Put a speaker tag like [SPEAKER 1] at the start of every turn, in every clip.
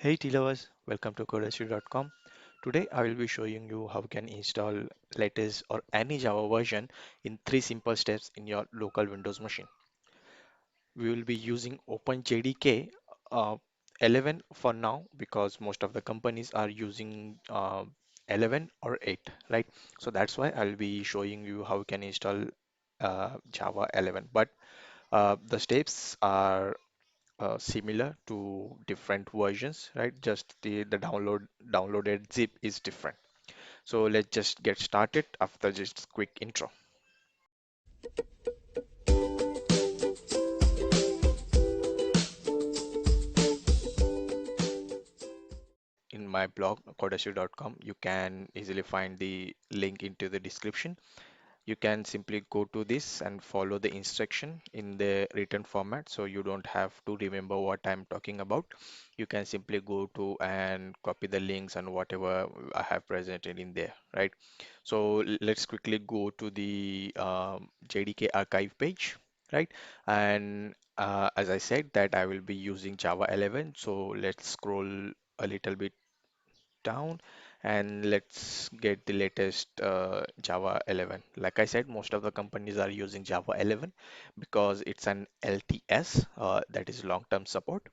[SPEAKER 1] Hey Tea lovers, welcome to Codestry.com. Today I will be showing you how you can install latest or any Java version in 3 simple steps in your local Windows machine. We will be using OpenJDK uh, 11 for now because most of the companies are using 11 or 8, right? So that's why I'll be showing you how you can install Java 11. But the steps are similar to different versions, right? Just the downloaded zip is different. So let's just get started after just quick intro. In my blog, Codastry.com, you can easily find the link into the description. You can simply go to this and follow the instruction in the written format so you don't have to remember what I'm talking about. You can simply go to and copy the links and whatever I have presented in there, right? So let's quickly go to the JDK archive page, right? And as I said that I will be using Java 11, so let's scroll a little bit down and let's get the latest Java 11. Like I said, most of the companies are using Java 11 because it's an LTS, that is long-term support.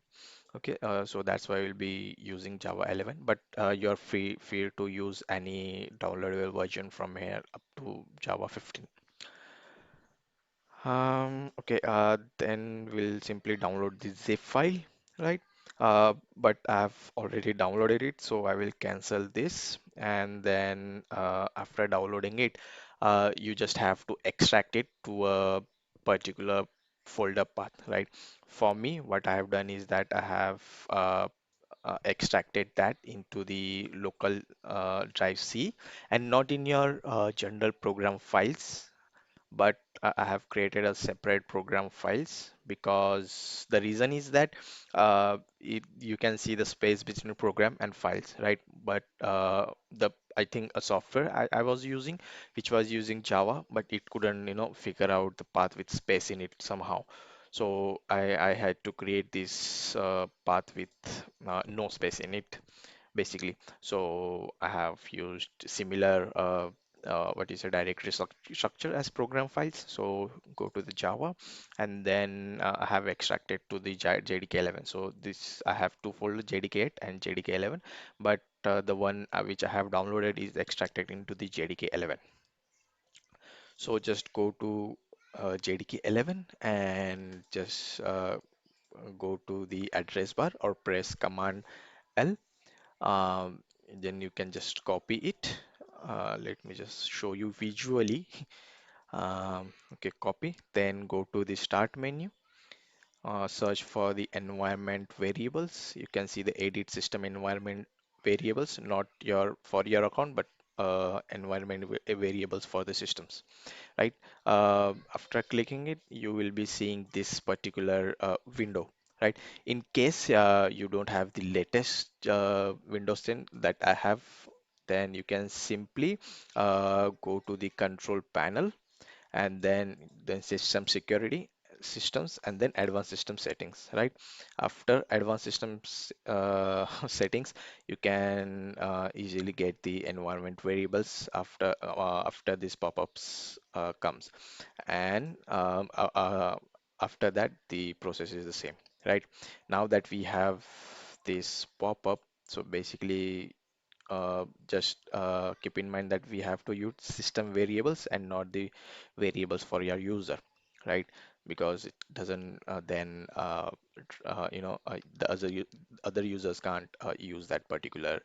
[SPEAKER 1] Okay, so that's why we'll be using Java 11, but you're free to use any downloadable version from here up to Java 15. Okay, then we'll simply download the zip file, right? But I've already downloaded it, so I will cancel this. And then after downloading it, you just have to extract it to a particular folder path, right? For me, what I have done is that I have extracted that into the local drive C and not in your general program files, but I have created a separate program files because the reason is that you can see the space between program and files, right? But I think a software I was using, which was using Java, but it couldn't, figure out the path with space in it somehow. So I had to create this path with no space in it basically. So I have used similar what is a directory structure as program files. So go to the Java and then I have extracted to the JDK 11. So this I have two folders, JDK 8 and JDK 11, but the one which I have downloaded is extracted into the JDK 11. So just go to JDK 11 and just go to the address bar or press Command L. um, then you can just copy it. Let me just show you visually. Okay, copy, then go to the start menu, search for the environment variables. You can see the edit system environment variables, not your for your account, but environment variables for the systems, right? After clicking it, you will be seeing this particular window, right? In case you don't have the latest Windows 10 that I have, then you can simply go to the control panel and then system security systems and then advanced system settings, right? After advanced systems settings, you can easily get the environment variables after these pop-ups comes, and after that the process is the same, right? Now that we have this pop-up, so basically just keep in mind that we have to use system variables and not the variables for your user, right? Because it doesn't then the other users can't use that particular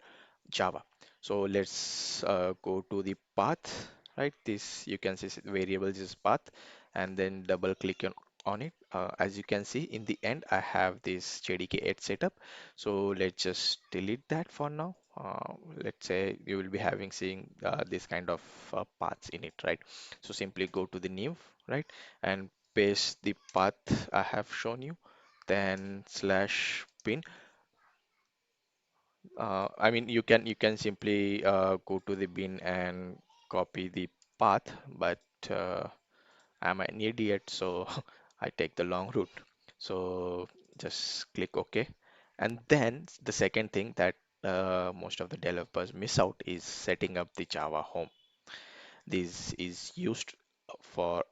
[SPEAKER 1] Java. So let's go to the path, right? This you can see variables is path, and then double click on it. As you can see in the end, I have this JDK 8 setup. So let's just delete that for now. Let's say you will be having seeing this kind of paths in it, right? So simply go to the new, right, and paste the path I have shown you, then slash pin. I mean, you can simply go to the bin and copy the path, but I'm an idiot, so I take the long route. So just click OK, And then the second thing that most of the developers miss out is setting up the Java home. This is used for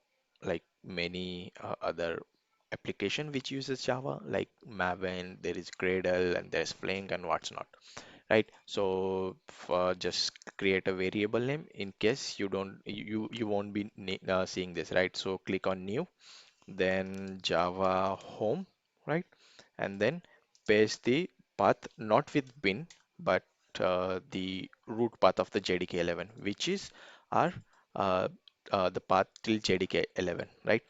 [SPEAKER 1] like many other application which uses Java, like Maven, there is Gradle, and there's Flink and what's not, right? So for just create a variable name in case you don't you won't be seeing this, right? So click on new, then Java home, right? And then paste the path not with bin, but the root path of the JDK 11, which is our uh, the path till JDK 11, right?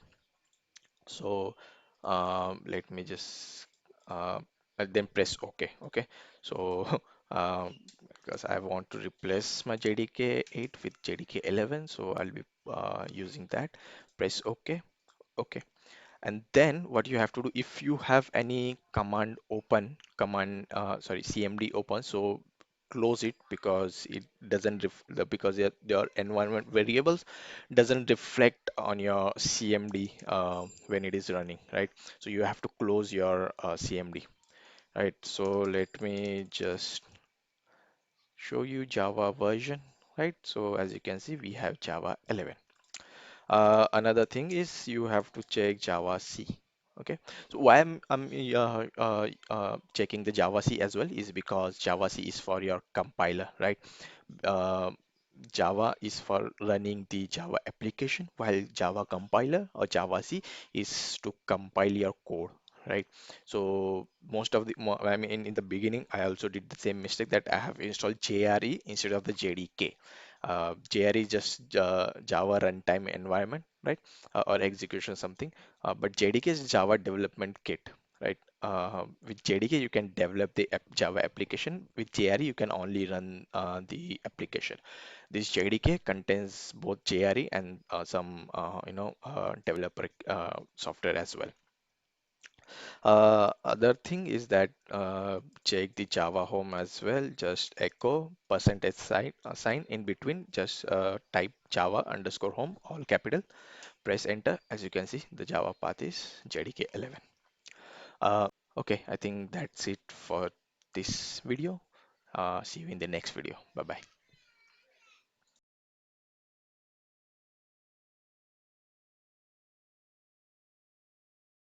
[SPEAKER 1] So let me just and then press OK. Okay. So because I want to replace my JDK 8 with JDK 11, so I'll be using that. Press OK. Okay. And then what you have to do, if you have any command open, sorry, CMD open, so close it because it doesn't because your environment variables doesn't reflect on your CMD when it is running, right? So you have to close your CMD, right? So let me just show you Java version, right? So as you can see, we have Java 11. Another thing is you have to check Java C. Okay, so why I'm checking the Java C as well is because Java C is for your compiler, right? Uh, Java is for running the Java application, while Java compiler or Java C is to compile your code, right? So most of the, I mean, in the beginning, I also did the same mistake that I have installed JRE instead of the JDK. JRE is just Java runtime environment, right? Or execution something. But JDK is Java development kit, right? With JDK, you can develop the Java application. With JRE, you can only run the application. This JDK contains both JRE and some developer software as well. Other thing is that check the Java home as well. Just echo percentage sign in between. Just type Java underscore home, all capital. Press enter. As you can see, the Java path is JDK 11. Okay, I think that's it for this video. See you in the next video. Bye bye.